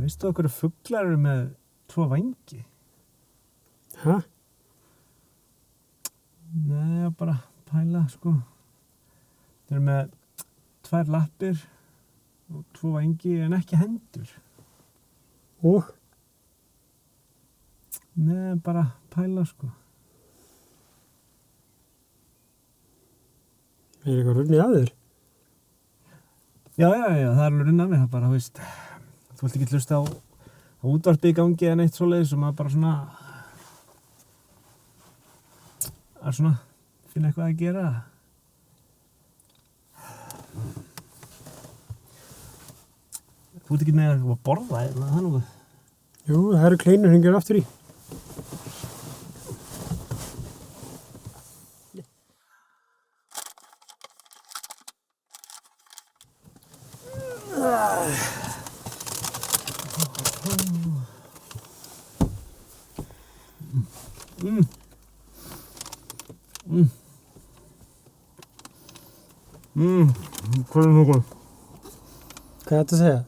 Veistu okkur fuglar eru með 2 vængi? Hæ? Nei, bara pæla, sko. Þeir eru með 2 lappir og 2 vængi en ekki hendur. Og? Nei, bara pæla, sko. Eitthvað runnið að þér? Já, það alveg runnið af mig, það bara, þú veist, þú vilt ekki hlusta á útvarpið í gangi en eitt svoleiðis og maður bara svona, finna eitthvað að gera. Þú ert ekki með eitthvað að borða eða það nú? Jú, það eru kleinur hringjur aftur í. Hvað er nokkuð? Hvað er þetta að segja?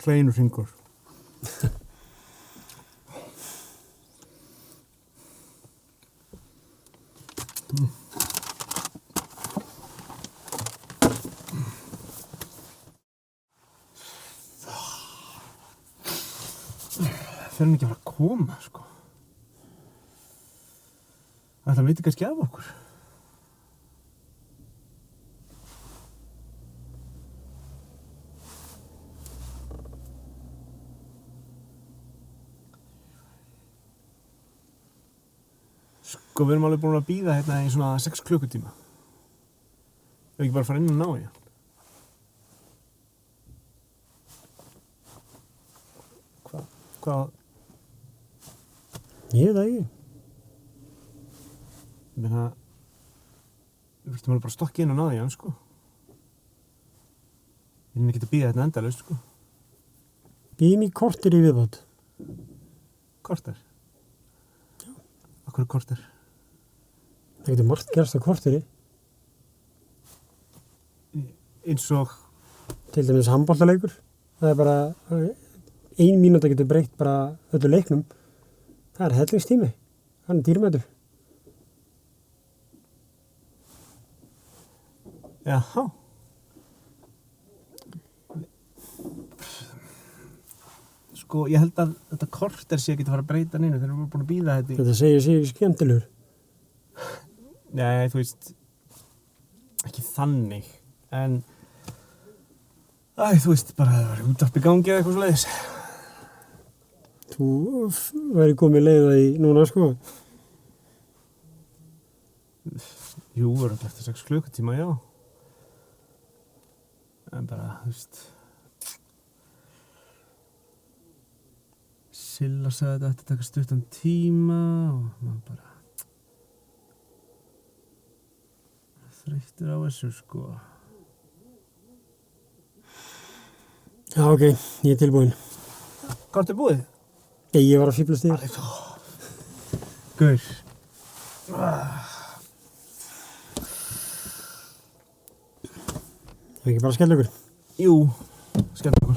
Kleinur hringur. Það fer ekki að fara að koma, sko. Það veit kannski af okkur. Sko, við erum alveg búin að bíða hérna í svona 6 klukkutíma. Ef ekki bara fara inn og ná í hann. Hvað? Ég veit það ekki. Ég meina, við viltum alveg bara stokka inn og ná í hann, sko. Við erum ekki að bíða hérna endalaust, sko. Bíðum í korter í viðbót. Korter? Já. Af hverju korter? Það getur margt gerst á korteri. Eins og? Til dæmis handboltaleikur. Það er bara 1 mínúta getur breytt bara öllu leiknum. Það er hellingstími. Hann er dýrmætur. Jaha. Sko, ég held að þetta korter sé ekki að fara að breyta neinu þegar við erum búin að bíða þetta. Þetta segir sig skemmtilegur. Nei, þú veist, ekki þannig, en þú veist, bara það var útvarp í gangi eða eitthvað svoleiðis. Þú væri komið leiða í núna, sko. Jú, við erum eftir 6 klukkutíma, já. En bara, þú veist, Silla sagði að þetta ætti að taka stuttan tíma og maður bara þreyttur á þessu, sko. Já, ok, ég er tilbúinn. Hvað ertu búið? Ég var að fíflast í þér. Gaur. Það er ekki bara skellaugur. Jú, skellaugur.